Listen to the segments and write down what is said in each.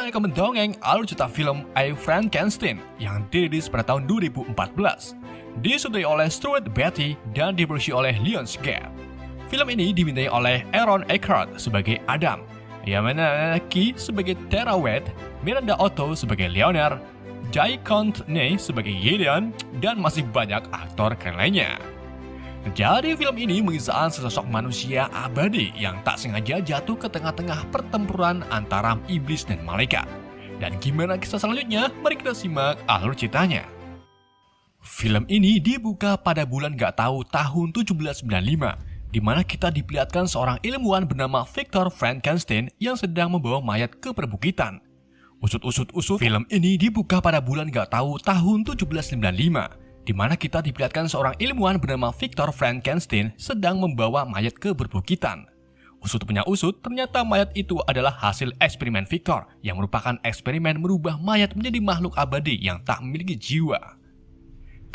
saya akan mendongeng alur cerita film I, Frankenstein yang dirilis pada tahun 2014. Disutradari oleh Stuart Beattie dan diproduksi oleh Lionsgate. Film ini dimintai oleh Aaron Eckhart sebagai Adam, Yamana Ki sebagai Terawet, Miranda Otto sebagai Leonard, Jai Courtney sebagai Gideon, dan masih banyak aktor keren lainnya. Jadi film ini mengisahkan sesosok manusia abadi yang tak sengaja jatuh ke tengah-tengah pertempuran antara iblis dan malaikat. Dan gimana kisah selanjutnya? Mari kita simak alur ceritanya. Film ini dibuka pada bulan gak tahu tahun 1795, di mana kita diperlihatkan seorang ilmuwan bernama Victor Frankenstein yang sedang membawa mayat ke perbukitan. Usut, film ini dibuka pada bulan gak tahu tahun 1795. Di mana kita diperlihatkan seorang ilmuwan bernama Victor Frankenstein sedang membawa mayat ke perbukitan. Usut punya usut, ternyata mayat itu adalah hasil eksperimen Victor yang merupakan eksperimen merubah mayat menjadi makhluk abadi yang tak memiliki jiwa.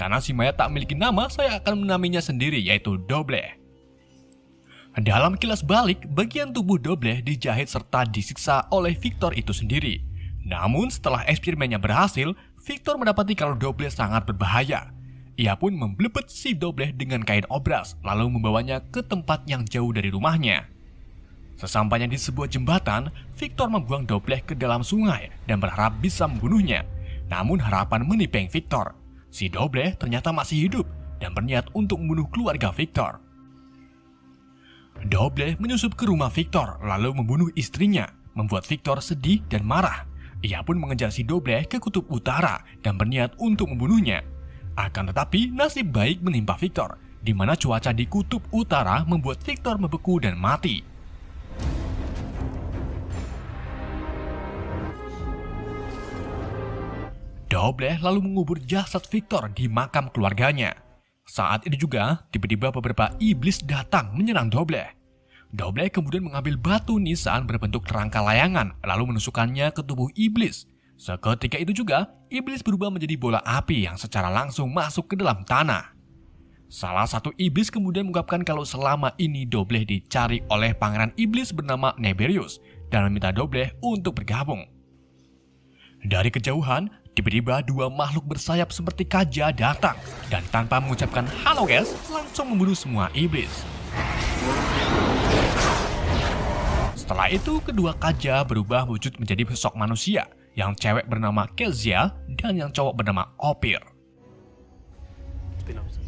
Karena si mayat tak memiliki nama, saya akan menamainya sendiri, yaitu Doble. Dalam kilas balik, bagian tubuh Doble dijahit serta disiksa oleh Victor itu sendiri. Namun setelah eksperimennya berhasil, Victor mendapati kalau Doble sangat berbahaya. Ia pun memblebet si Doble dengan kain obras, lalu membawanya ke tempat yang jauh dari rumahnya. Sesampainya di sebuah jembatan, Victor membuang Doble ke dalam sungai dan berharap bisa membunuhnya. Namun harapan menipeng Victor. Si Doble ternyata masih hidup dan berniat untuk membunuh keluarga Victor. Doble menyusup ke rumah Victor lalu membunuh istrinya, membuat Victor sedih dan marah. Ia pun mengejar si Doble ke kutub utara dan berniat untuk membunuhnya. Akan tetapi nasib baik menimpa Victor, di mana cuaca di kutub utara membuat Victor membeku dan mati. Doble lalu mengubur jasad Victor di makam keluarganya. Saat itu juga, tiba-tiba beberapa iblis datang menyerang Doble. Doble kemudian mengambil batu nisan berbentuk kerangka layangan, lalu menusukkannya ke tubuh iblis. Seketika itu juga, iblis berubah menjadi bola api yang secara langsung masuk ke dalam tanah. Salah satu iblis kemudian mengungkapkan kalau selama ini Doble dicari oleh pangeran iblis bernama Neberius dan meminta Doble untuk bergabung. Dari kejauhan, tiba-tiba dua makhluk bersayap seperti kaja datang dan tanpa mengucapkan halo guys, langsung membunuh semua iblis. Setelah itu, kedua kaja berubah wujud menjadi sosok manusia, yang cewek bernama Kezia dan yang cowok bernama Opir.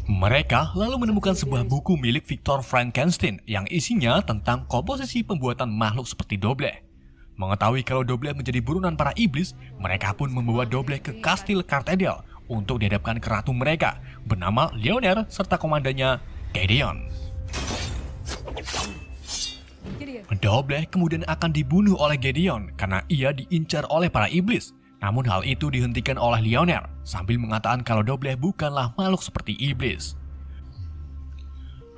Mereka lalu menemukan sebuah buku milik Victor Frankenstein yang isinya tentang komposisi pembuatan makhluk seperti Doble. Mengetahui kalau Doble menjadi buronan para iblis, mereka pun membawa Doble ke kastil Cartedel untuk dihadapkan ke ratu mereka bernama Leonard serta komandannya Gideon. Doble kemudian akan dibunuh oleh Gideon karena ia diincar oleh para iblis. Namun hal itu dihentikan oleh Leonard sambil mengatakan kalau Doble bukanlah makhluk seperti iblis.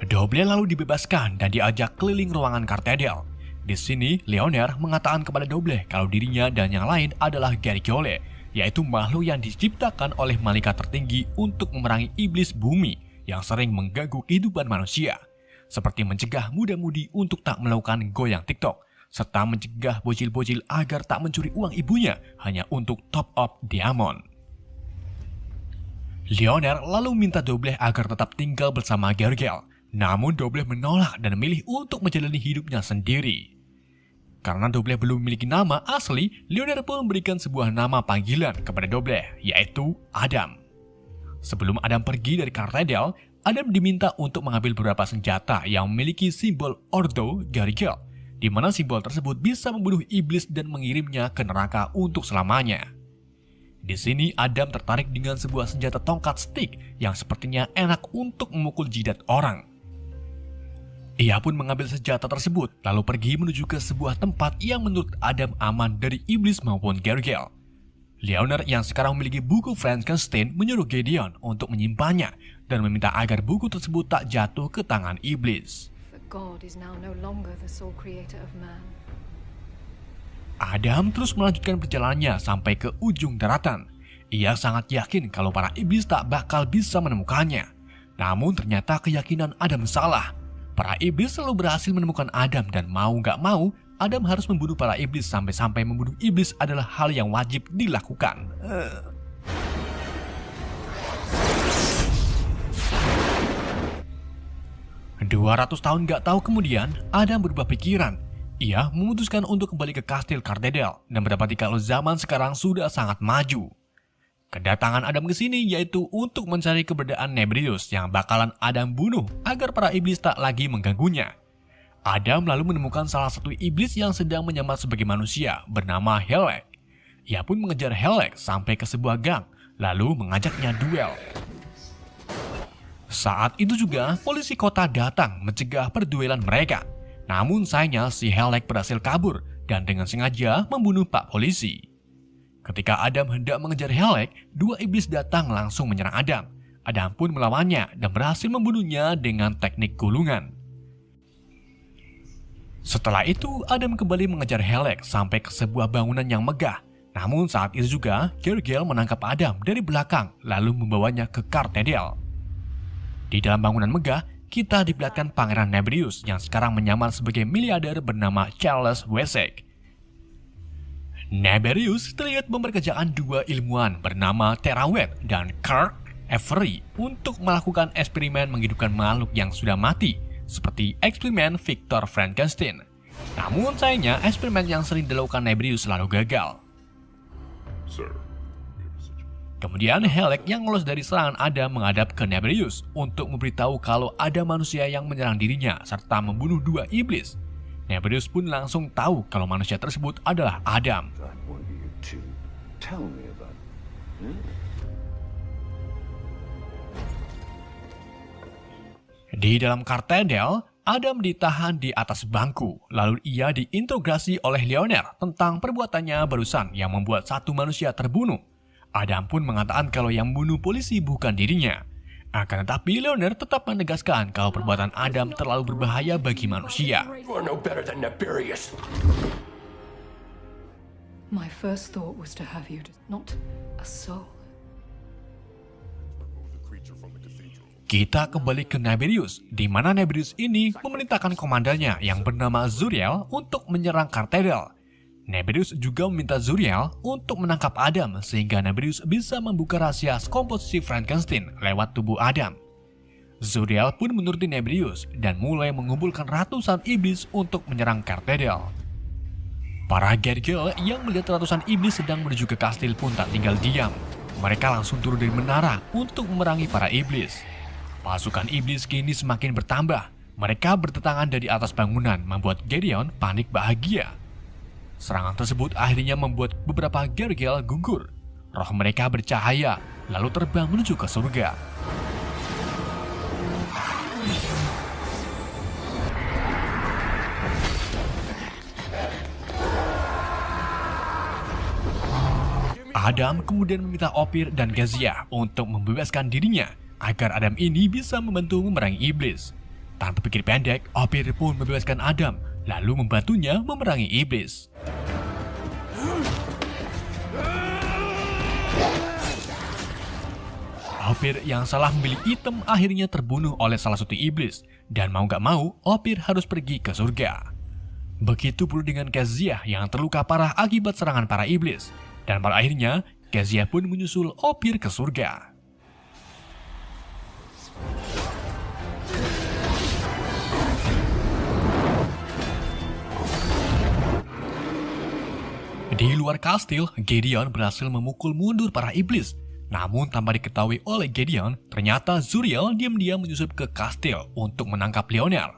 Doble lalu dibebaskan dan diajak keliling ruangan Cartedel. Di sini Leonard mengatakan kepada Doble kalau dirinya dan yang lain adalah Gargiole, yaitu makhluk yang diciptakan oleh malaikat tertinggi untuk memerangi iblis bumi yang sering mengganggu kehidupan manusia. Seperti mencegah muda-mudi untuk tak melakukan goyang TikTok, serta mencegah bocil-bocil agar tak mencuri uang ibunya hanya untuk top up diamond. Leonard lalu minta Doble agar tetap tinggal bersama Gargiel, namun Doble menolak dan memilih untuk menjalani hidupnya sendiri. Karena Doble belum memiliki nama asli, Leonard pun memberikan sebuah nama panggilan kepada Doble, yaitu Adam. Sebelum Adam pergi dari Cartedel, Adam diminta untuk mengambil beberapa senjata yang memiliki simbol Ordo Gargiel, di mana simbol tersebut bisa membunuh iblis dan mengirimnya ke neraka untuk selamanya. Di sini Adam tertarik dengan sebuah senjata tongkat stick yang sepertinya enak untuk memukul jidat orang. Ia pun mengambil senjata tersebut lalu pergi menuju ke sebuah tempat yang menurut Adam aman dari iblis maupun Gargiel. Leonard yang sekarang memiliki buku Frankenstein menyuruh Gideon untuk menyimpannya dan meminta agar buku tersebut tak jatuh ke tangan iblis. Adam terus melanjutkan perjalanannya sampai ke ujung daratan. Ia sangat yakin kalau para iblis tak bakal bisa menemukannya. Namun ternyata keyakinan Adam salah. Para iblis selalu berhasil menemukan Adam dan mau gak mau, Adam harus membunuh para iblis sampai-sampai membunuh iblis adalah hal yang wajib dilakukan. 200 tahun gak tahu kemudian, Adam berubah pikiran. Ia memutuskan untuk kembali ke kastil Cardedel dan mendapati kalau zaman sekarang sudah sangat maju. Kedatangan Adam ke sini yaitu untuk mencari keberadaan Nebrius yang bakalan Adam bunuh agar para iblis tak lagi mengganggunya. Adam lalu menemukan salah satu iblis yang sedang menyamar sebagai manusia bernama Helek. Ia pun mengejar Helek sampai ke sebuah gang, lalu mengajaknya duel. Saat itu juga polisi kota datang mencegah perduelan mereka. Namun sayangnya si Helek berhasil kabur dan dengan sengaja membunuh Pak Polisi. Ketika Adam hendak mengejar Helek, dua iblis datang langsung menyerang Adam. Adam pun melawannya dan berhasil membunuhnya dengan teknik gulungan. Setelah itu, Adam kembali mengejar Helek sampai ke sebuah bangunan yang megah. Namun saat itu juga, Gergel menangkap Adam dari belakang lalu membawanya ke Cardedel. Di dalam bangunan megah, kita diperlihatkan Pangeran Nebrius yang sekarang menyamar sebagai miliarder bernama Charles Wessex. Nebrius terlihat memperkerjakan dua ilmuwan bernama Terawet dan Kirk Avery untuk melakukan eksperimen menghidupkan makhluk yang sudah mati, seperti eksperimen Victor Frankenstein. Namun sayangnya eksperimen yang sering dilakukan Nebrius selalu gagal. Kemudian Helek yang lolos dari serangan Adam menghadap ke Nebrius untuk memberitahu kalau ada manusia yang menyerang dirinya serta membunuh dua iblis. Nebrius pun langsung tahu kalau manusia tersebut adalah Adam. Di dalam Cardedel, Adam ditahan di atas bangku, lalu ia diinterogasi oleh Leonard tentang perbuatannya barusan yang membuat satu manusia terbunuh. Adam pun mengatakan kalau yang membunuh polisi bukan dirinya. Akan tetapi Leonard tetap menegaskan kalau perbuatan Adam terlalu berbahaya bagi manusia. My first thought was to have you, not a soul. Kita kembali ke Nebrius, di mana Nebrius ini memerintahkan komandannya yang bernama Zuriel untuk menyerang Cardedel. Nebrius juga meminta Zuriel untuk menangkap Adam sehingga Nebrius bisa membuka rahasia komposisi Frankenstein lewat tubuh Adam. Zuriel pun menuruti Nebrius dan mulai mengumpulkan ratusan iblis untuk menyerang Cardedel. Para Gergel yang melihat ratusan iblis sedang menuju ke kastil pun tak tinggal diam. Mereka langsung turun dari menara untuk memerangi para iblis. Pasukan iblis kini semakin bertambah. Mereka berdatangan dari atas bangunan membuat Gideon panik bahagia. Serangan tersebut akhirnya membuat beberapa Gergel gugur. Roh mereka bercahaya, lalu terbang menuju ke surga. Adam kemudian meminta Ophir dan Kezia untuk membebaskan dirinya, agar Adam ini bisa membantu memerangi iblis. Tanpa pikir pendek, Ophir pun membebaskan Adam, lalu membantunya memerangi iblis. Ophir yang salah memilih item akhirnya terbunuh oleh salah satu iblis, dan mau gak mau, Ophir harus pergi ke surga. Begitu pula dengan Kezia yang terluka parah akibat serangan para iblis, dan pada akhirnya, Kezia pun menyusul Ophir ke surga. Di luar kastil, Gideon berhasil memukul mundur para iblis. Namun tanpa diketahui oleh Gideon, ternyata Zuriel diam-diam menyusup ke kastil untuk menangkap Leonard.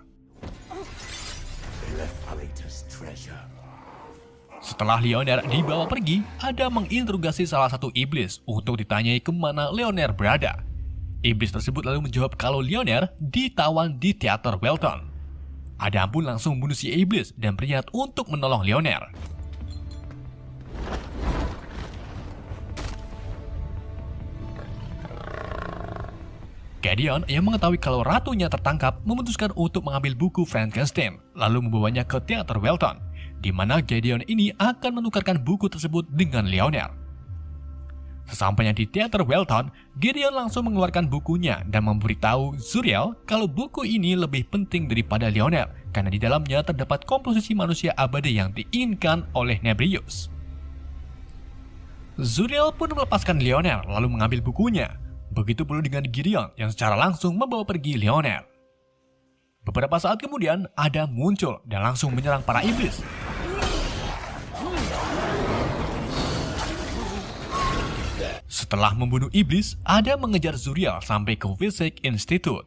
Setelah Leonard dibawa pergi, Adam menginterogasi salah satu iblis untuk ditanyai kemana Leonard berada. Iblis tersebut lalu menjawab kalau Leonard ditawan di teater Welton. Adam pun langsung membunuh si iblis dan berniat untuk menolong Leonard. Gideon yang mengetahui kalau ratunya tertangkap memutuskan untuk mengambil buku Frankenstein lalu membawanya ke teater Welton, di mana Gideon ini akan menukarkan buku tersebut dengan Leonard. Sesampainya di teater Welton, Gideon langsung mengeluarkan bukunya dan memberitahu Zuriel kalau buku ini lebih penting daripada Leonard karena di dalamnya terdapat komposisi manusia abadi yang diinginkan oleh Nebrius. Zuriel pun melepaskan Leonard lalu mengambil bukunya. Begitu pula dengan Gideon yang secara langsung membawa pergi Leonard. Beberapa saat kemudian, Adam muncul dan langsung menyerang para iblis. Setelah membunuh iblis, Adam mengejar Zuriel sampai ke Physics Institute.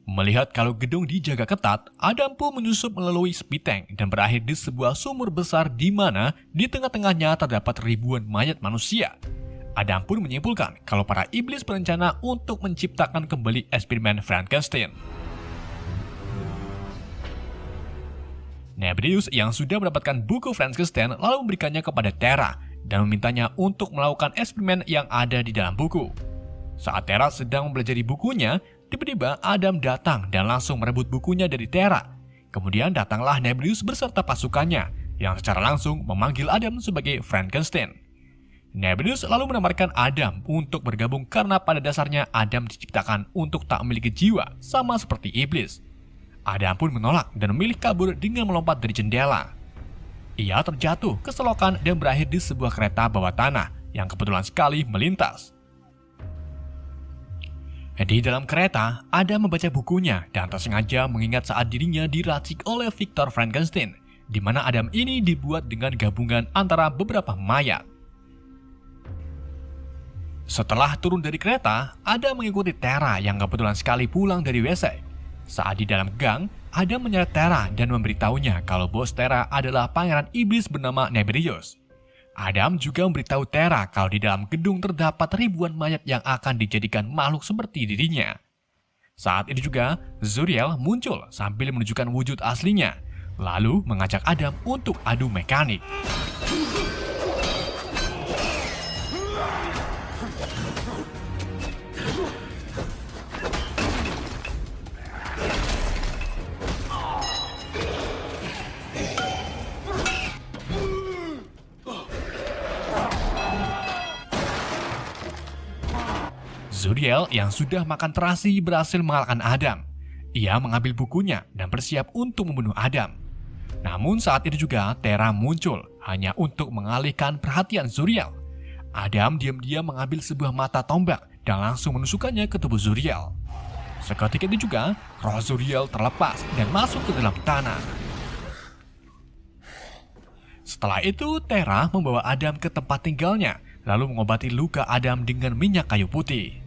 Melihat kalau gedung dijaga ketat, Adam pun menyusup melalui speed tank dan berakhir di sebuah sumur besar di mana di tengah-tengahnya terdapat ribuan mayat manusia. Adam pun menyimpulkan kalau para iblis berencana untuk menciptakan kembali eksperimen Frankenstein. Nebrius yang sudah mendapatkan buku Frankenstein lalu memberikannya kepada Terra dan memintanya untuk melakukan eksperimen yang ada di dalam buku. Saat Terra sedang mempelajari bukunya, tiba-tiba Adam datang dan langsung merebut bukunya dari Terra. Kemudian datanglah Nebrius beserta pasukannya yang secara langsung memanggil Adam sebagai Frankenstein. Nebrius lalu menawarkan Adam untuk bergabung karena pada dasarnya Adam diciptakan untuk tak memiliki jiwa sama seperti iblis. Adam pun menolak dan memilih kabur dengan melompat dari jendela. Ia terjatuh ke selokan dan berakhir di sebuah kereta bawah tanah yang kebetulan sekali melintas. Di dalam kereta, Adam membaca bukunya dan tersengaja mengingat saat dirinya diracik oleh Victor Frankenstein, di mana Adam ini dibuat dengan gabungan antara beberapa mayat. Setelah turun dari kereta, Adam mengikuti Terra yang kebetulan sekali pulang dari WC. Saat di dalam gang, Adam menyeret Terra dan memberitahunya kalau bos Terra adalah pangeran iblis bernama Nebrius. Adam juga memberitahu Terra kalau di dalam gedung terdapat ribuan mayat yang akan dijadikan makhluk seperti dirinya. Saat itu juga, Zuriel muncul sambil menunjukkan wujud aslinya, lalu mengajak Adam untuk adu mekanik. Zuriel yang sudah makan terasi berhasil mengalahkan Adam. Ia mengambil bukunya dan bersiap untuk membunuh Adam. Namun saat itu juga Terra muncul hanya untuk mengalihkan perhatian Zuriel. Adam diam-diam mengambil sebuah mata tombak dan langsung menusukkannya ke tubuh Zuriel. Seketika itu juga roh Zuriel terlepas dan masuk ke dalam tanah. Setelah itu Terra membawa Adam ke tempat tinggalnya lalu mengobati luka Adam dengan minyak kayu putih.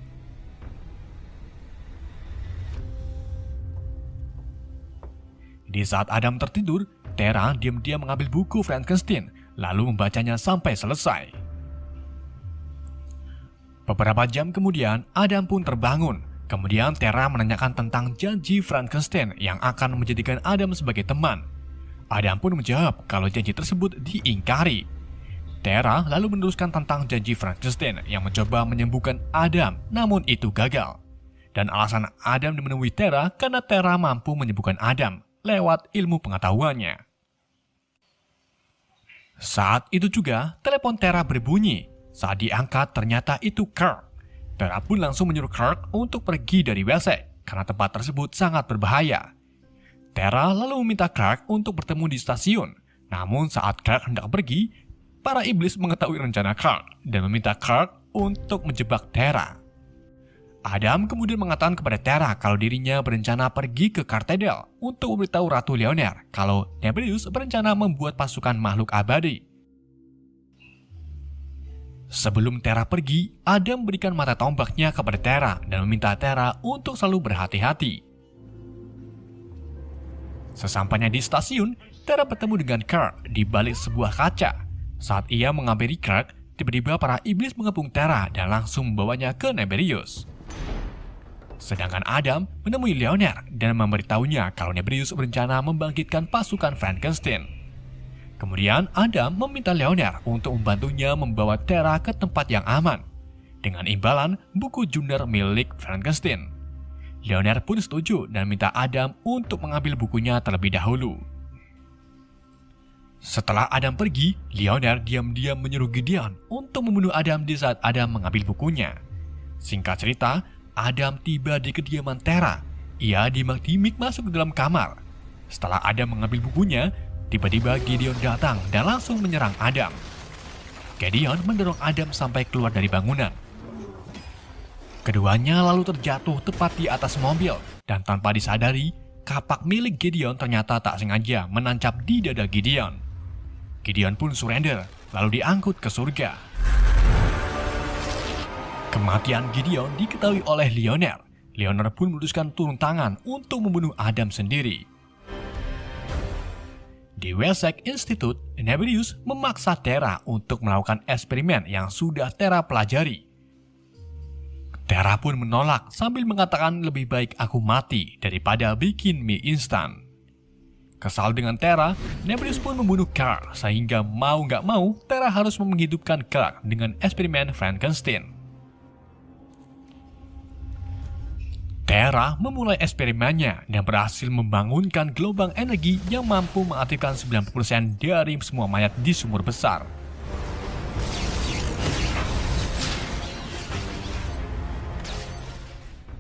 Di saat Adam tertidur, Terra diam-diam mengambil buku Frankenstein, lalu membacanya sampai selesai. Beberapa jam kemudian, Adam pun terbangun. Kemudian Terra menanyakan tentang janji Frankenstein yang akan menjadikan Adam sebagai teman. Adam pun menjawab kalau janji tersebut diingkari. Terra lalu meneruskan tentang janji Frankenstein yang mencoba menyembuhkan Adam, namun itu gagal. Dan alasan Adam menemui Terra karena Terra mampu menyembuhkan Adam lewat ilmu pengetahuannya. Saat itu juga, telepon Terra berbunyi. Saat diangkat, ternyata itu Kirk. Terra pun langsung menyuruh Kirk untuk pergi dari WC karena tempat tersebut sangat berbahaya. Terra lalu meminta Kirk untuk bertemu di stasiun. Namun saat Kirk hendak pergi, para iblis mengetahui rencana Kirk dan meminta Kirk untuk menjebak Terra. Adam kemudian mengatakan kepada Terra kalau dirinya berencana pergi ke Cartedel untuk memberitahu Ratu Leonard kalau Nebrius berencana membuat pasukan makhluk abadi. Sebelum Terra pergi, Adam memberikan mata tombaknya kepada Terra dan meminta Terra untuk selalu berhati-hati. Sesampainya di stasiun, Terra bertemu dengan Kirk di balik sebuah kaca. Saat ia menghampiri Kirk, tiba-tiba para iblis mengepung Terra dan langsung membawanya ke Nebrius. Sedangkan Adam menemui Leonard dan memberitahunya kalau Nebrius berencana membangkitkan pasukan Frankenstein. Kemudian Adam meminta Leonard untuk membantunya membawa Terra ke tempat yang aman, dengan imbalan buku jurnal milik Frankenstein. Leonard pun setuju dan minta Adam untuk mengambil bukunya terlebih dahulu. Setelah Adam pergi, Lioner diam-diam menyuruh Gideon untuk membunuh Adam di saat Adam mengambil bukunya. Singkat cerita, Adam tiba di kediaman Tera. Ia dimak-dimik masuk ke dalam kamar. Setelah Adam mengambil bukunya, tiba-tiba Gideon datang dan langsung menyerang Adam. Gideon mendorong Adam sampai keluar dari bangunan. Keduanya lalu terjatuh tepat di atas mobil, dan tanpa disadari, kapak milik Gideon ternyata tak sengaja menancap di dada Gideon. Gideon pun surrender, lalu diangkut ke surga. Kematian Gideon diketahui oleh Lioner. Lioner pun memutuskan turun tangan untuk membunuh Adam sendiri. Di Wessex Institute, Nebrius memaksa Tera untuk melakukan eksperimen yang sudah Tera pelajari. Tera pun menolak sambil mengatakan lebih baik aku mati daripada bikin mie instan. Kesal dengan Tera, Nebrius pun membunuh Clark sehingga mau nggak mau Tera harus menghidupkan Clark dengan eksperimen Frankenstein. Tera memulai eksperimennya dan berhasil membangunkan gelombang energi yang mampu mengaktifkan 90% dari semua mayat di sumur besar.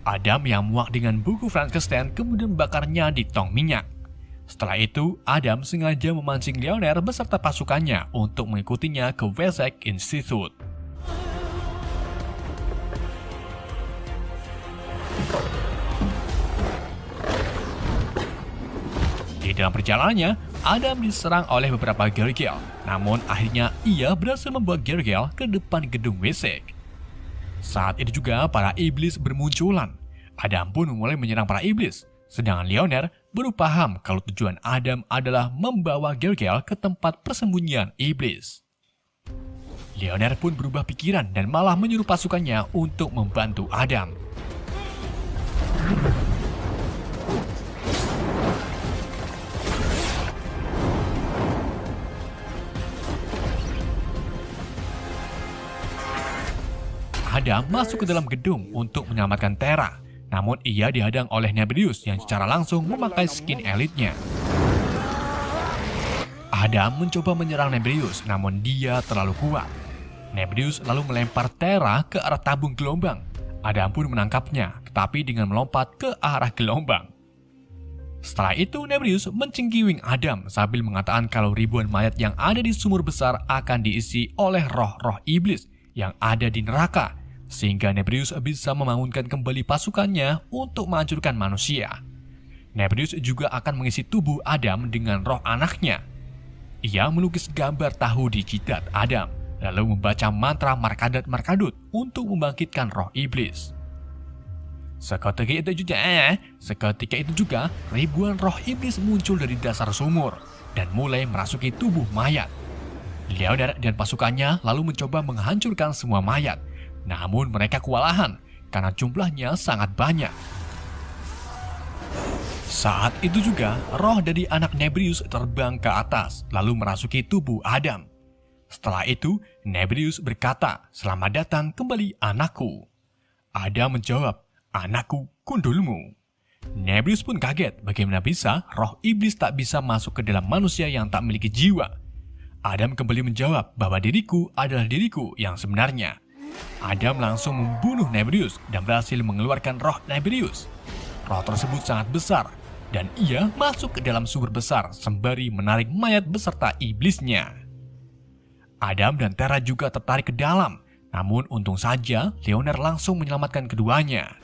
Adam yang muak dengan buku Frankenstein kemudian membakarnya di tong minyak. Setelah itu, Adam sengaja memancing Lioner beserta pasukannya untuk mengikutinya ke Wessex Institute. Di dalam perjalanannya, Adam diserang oleh beberapa Gergel. Namun akhirnya ia berhasil membawa Gergel ke depan gedung Wessex. Saat itu juga para iblis bermunculan. Adam pun mulai menyerang para iblis. Sedangkan Lioner baru paham kalau tujuan Adam adalah membawa Gergel ke tempat persembunyian iblis. Lioner pun berubah pikiran dan malah menyuruh pasukannya untuk membantu Adam. Adam masuk ke dalam gedung untuk menyelamatkan Tera, namun ia dihadang oleh Nebrius yang secara langsung memakai skin elitnya. Adam mencoba menyerang Nebrius, namun dia terlalu kuat. Nebrius lalu melempar Tera ke arah tabung gelombang. Adam pun menangkapnya, tetapi dengan melompat ke arah gelombang. Setelah itu, Nebrius mencengkiwing Adam sambil mengatakan kalau ribuan mayat yang ada di sumur besar akan diisi oleh roh-roh iblis yang ada di neraka, sehingga Nebrius bisa membangunkan kembali pasukannya untuk menghancurkan manusia. Nebrius juga akan mengisi tubuh Adam dengan roh anaknya. Ia melukis gambar tahu di jidat Adam, lalu membaca mantra Markadat-Markadut untuk membangkitkan roh iblis. Seketika itu juga ribuan roh iblis muncul dari dasar sumur dan mulai merasuki tubuh mayat. Lioner dan pasukannya lalu mencoba menghancurkan semua mayat. Namun mereka kewalahan karena jumlahnya sangat banyak. Saat itu juga roh dari anak Nebrius terbang ke atas lalu merasuki tubuh Adam. Setelah itu Nebrius berkata, "Selamat datang kembali anakku." Adam menjawab, "Anakku, kundulmu." Nebrius pun kaget bagaimana bisa roh iblis tak bisa masuk ke dalam manusia yang tak memiliki jiwa. Adam kembali menjawab bahwa diriku adalah diriku yang sebenarnya. Adam langsung membunuh Nebrius dan berhasil mengeluarkan roh Nebrius. Roh tersebut sangat besar dan ia masuk ke dalam sumur besar sembari menarik mayat beserta iblisnya. Adam dan Tera juga tertarik ke dalam, namun untung saja Lioner langsung menyelamatkan keduanya.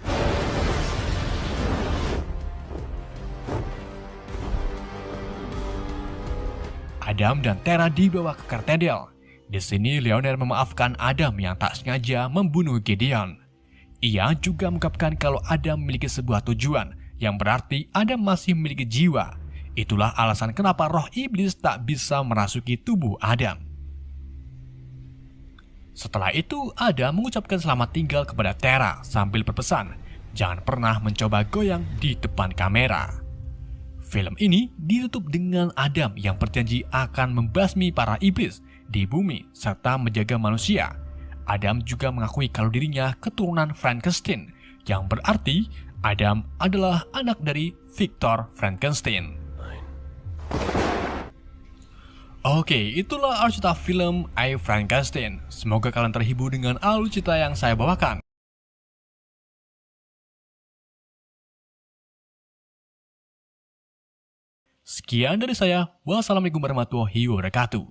Adam dan Tera dibawa ke Kartedel. Di sini Lioner memaafkan Adam yang tak sengaja membunuh Gideon. Ia juga mengungkapkan kalau Adam memiliki sebuah tujuan, yang berarti Adam masih memiliki jiwa. Itulah alasan kenapa roh iblis tak bisa merasuki tubuh Adam. Setelah itu, Adam mengucapkan selamat tinggal kepada Tera sambil berpesan, jangan pernah mencoba goyang di depan kamera. Film ini ditutup dengan Adam yang berjanji akan membasmi para iblis di bumi serta menjaga manusia. Adam juga mengakui kalau dirinya keturunan Frankenstein, yang berarti Adam adalah anak dari Victor Frankenstein. Oke, itulah alur cerita film I Frankenstein. Semoga kalian terhibur dengan alur cerita yang saya bawakan. Sekian dari saya. Wassalamualaikum warahmatullahi wabarakatuh.